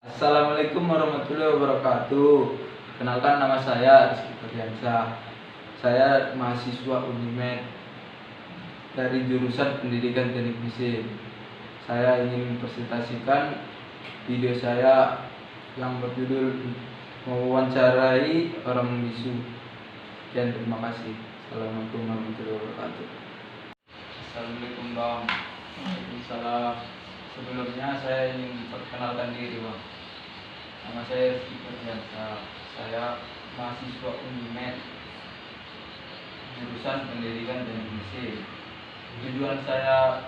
Assalamualaikum warahmatullahi wabarakatuh. Kenalkan, nama saya Rizky Ferdiansyah. Saya mahasiswa Unimed dari jurusan Pendidikan Teknik Mesin. Saya ingin mempresentasikan video saya yang berjudul mewawancarai orang bisu. Sekian, terima kasih. Assalamualaikum warahmatullahi wabarakatuh. Assalamualaikum Bang. Waalaikumsalam. Sebelumnya saya ingin memperkenalkan diri Bang. Nama saya Rizky Ferdiansyah. Saya mahasiswa Unimed jurusan Pendidikan Teknik Mesin. Tujuan saya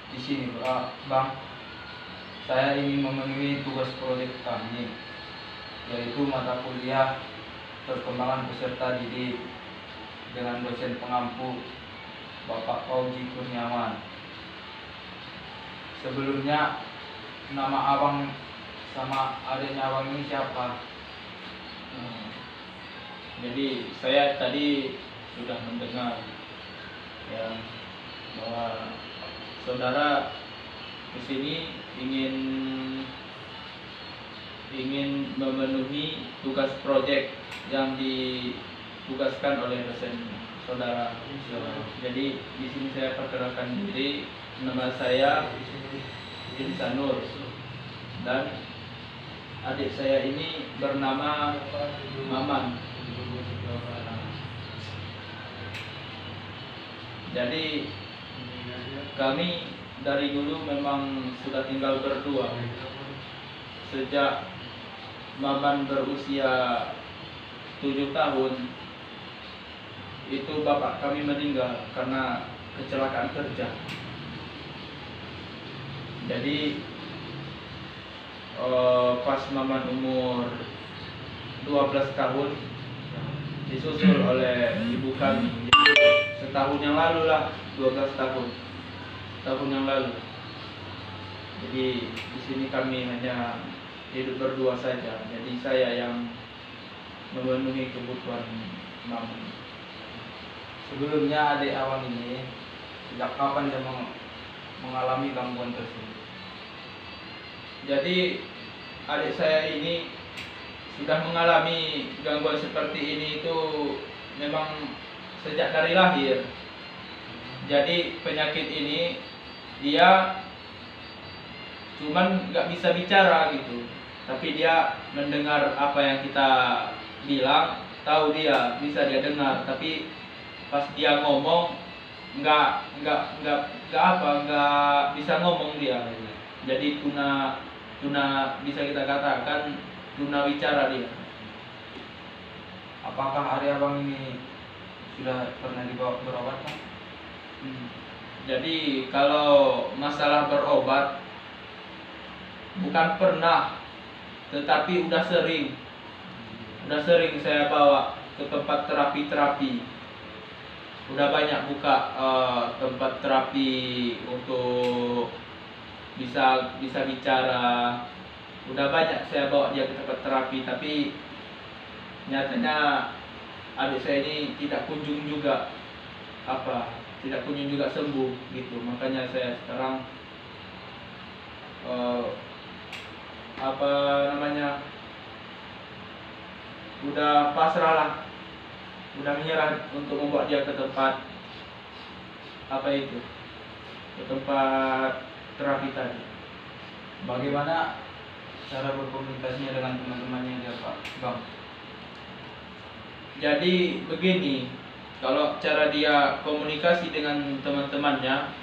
di sini Bang, saya ingin memenuhi tugas proyek kami, yaitu mata kuliah perkembangan peserta didik dengan dosen pengampu Bapak Fauzi Kurniawan. Sebelumnya, nama abang sama adiknya abang ini siapa? Jadi saya tadi sudah mendengar ya bahwa saudara kesini ingin memenuhi tugas proyek yang ditugaskan oleh dosen saudara. Jadi di sini saya perkenalkan diri, nama saya Insanur dan adik saya ini bernama Maman. Jadi kami dari dulu memang sudah tinggal berdua. Sejak Maman berusia 7 tahun, itu bapak kami meninggal karena kecelakaan kerja. Jadi pas Maman umur 12 tahun disusul oleh ibu kami. Setahun yang lalu lah, 12 tahun yang lalu. Jadi di sini kami hanya hidup berdua saja. Jadi saya yang memenuhi kebutuhan Maman. Sebelumnya adik abang ini sejak kapan dia mengalami gangguan tersebut? Jadi adik saya ini sudah mengalami gangguan seperti ini itu memang sejak dari lahir. Jadi penyakit ini dia cuman nggak bisa bicara gitu, tapi dia mendengar apa yang kita bilang, tahu dia bisa dia dengar, tapi pas dia ngomong nggak bisa ngomong dia. Jadi tuna bisa kita katakan tuna wicara dia. Apakah adik abang ini sudah pernah dibawa berobat Bang? Jadi kalau masalah berobat bukan pernah, tetapi udah sering saya bawa ke tempat terapi. Udah banyak buka tempat terapi untuk bisa bicara. Udah banyak saya bawa dia ke tempat terapi, tapi nyatanya adik saya ini tidak kunjung juga sembuh gitu. Makanya saya sekarang udah pasrah lah, udah menyerah untuk membawa dia ke tempat ke tempat terapi tadi. Bagaimana cara berkomunikasinya dengan teman-temannya dia Bang? Jadi begini, kalau cara dia komunikasi dengan teman-temannya,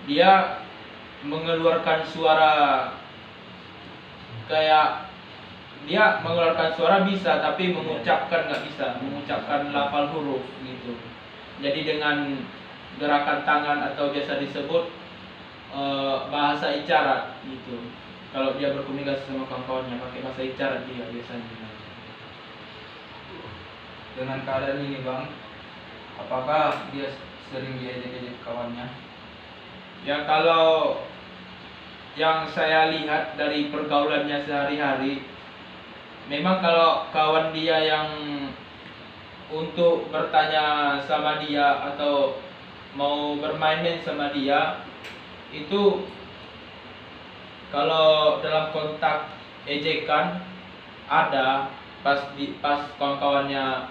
dia mengeluarkan suara, kayak dia mengeluarkan suara bisa, tapi mengucapkan nggak bisa, mengucapkan lafal huruf gitu. Jadi dengan gerakan tangan atau biasa disebut bahasa isyarat gitu. Kalau dia berkomunikasi sama kawan-kawannya pakai bahasa isyarat dia biasanya. Dengan keadaan ini Bang, apakah dia sering diejek-ejek kawannya? Ya, kalau yang saya lihat dari pergaulannya sehari-hari, memang kalau kawan dia yang untuk bertanya sama dia atau mau bermain-main sama dia, itu Kalau dalam kontak ejekan ada, pas kawan-kawannya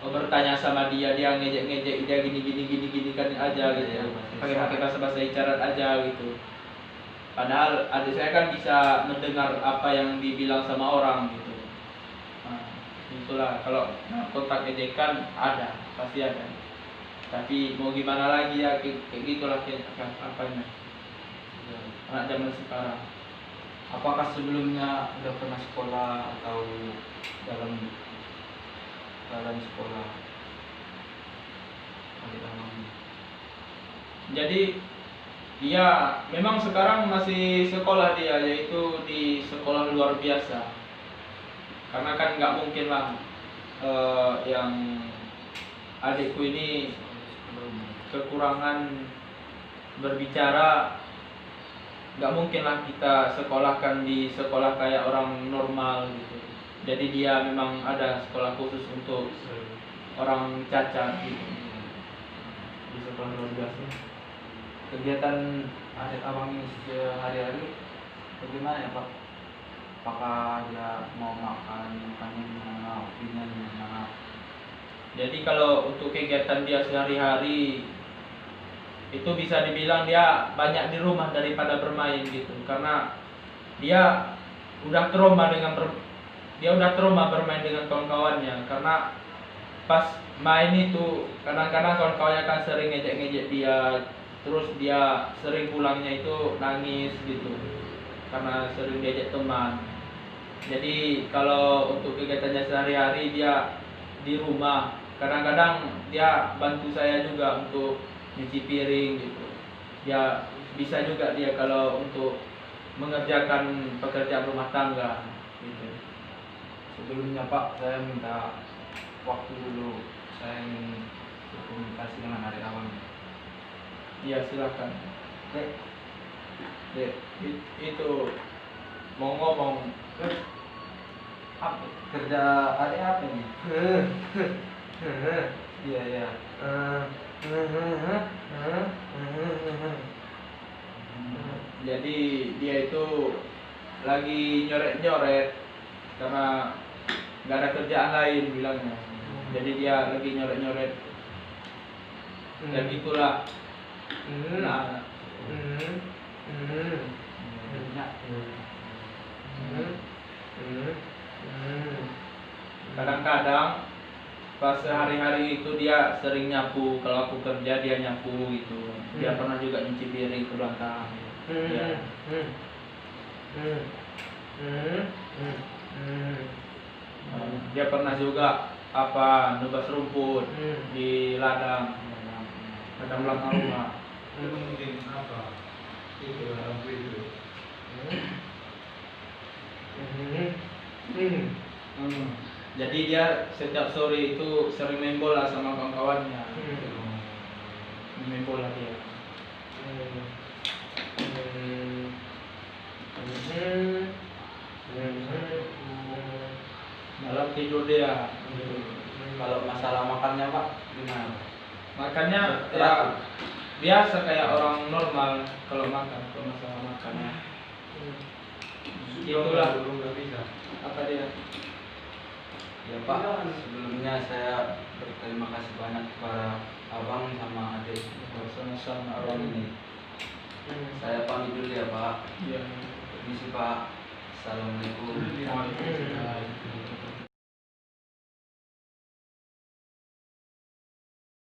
bertanya sama dia ngejek-ngejek dia gini kan aja gitu. Iya, Pakai bahasa isyarat aja gitu. Padahal adik saya kan bisa mendengar apa yang dibilang sama orang gitu. Nah, itulah kalau kontak ejekan ada, pasti ada. Tapi mau gimana lagi ya, kayak gitulah apanya. Anak zaman sekarang. Apakah sebelumnya udah pernah sekolah atau dalam sekolah adik abang ini? Jadi dia memang sekarang masih sekolah dia, yaitu di sekolah luar biasa. Karena kan nggak mungkin lah yang adikku ini kekurangan berbicara, nggak mungkin lah kita sekolahkan di sekolah kayak orang normal gitu. Jadi dia memang ada sekolah khusus untuk orang cacat gitu, di sekolah luar biasa. Kegiatan adik abang ini sehari-hari bagaimana ya Pak? Apakah dia mau makan, makannya gimana, waktunya gimana? Jadi kalau untuk kegiatan dia sehari-hari itu bisa dibilang dia banyak di rumah daripada bermain gitu, karena dia udah trauma bermain dengan kawan-kawannya. Karena pas main itu kadang-kadang kawan-kawannya kan sering ngejek-ngejek dia, terus dia sering pulangnya itu nangis gitu karena sering diajak teman. Jadi kalau untuk kegiatannya sehari-hari dia di rumah, kadang-kadang dia bantu saya juga untuk nyuci piring gitu. Ya bisa juga dia kalau untuk mengerjakan pekerjaan rumah tangga gitu. Sebelumnya Pak, saya minta waktu dulu, saya ingin berkomunikasi dengan adik abang. Iya silakan. Itu mau ngomong Apa kerja adik apa nih? Iya iya. Jadi dia itu lagi nyoret-nyoret karena nggak ada kerjaan lain bilangnya. Jadi dia lagi nyoret-nyoret. Dan itulah. Nah, kadang-kadang pas sehari-hari itu dia sering nyapu. Kalau aku kerja dia nyapu gitu. Dia pernah juga nyuci piring ke belakang. Ya. Dia pernah juga nubas rumput di ladang belakang rumah. Jadi dia setiap sore itu sering main bola sama kawan-kawannya. Main bola dia. Malam tidur dia. Kalau masalah makannya Pak, gimana? Makannya ya biasa kayak orang normal kalau masalah makannya. Itulah apa dia. Ya Pak, sebelumnya saya berterima kasih banyak kepada abang sama adik Sama-sama abang ini. Saya pamit dulu ya Pak. Ya. Permisi Pak. Assalamualaikum. Waalaikumsalam.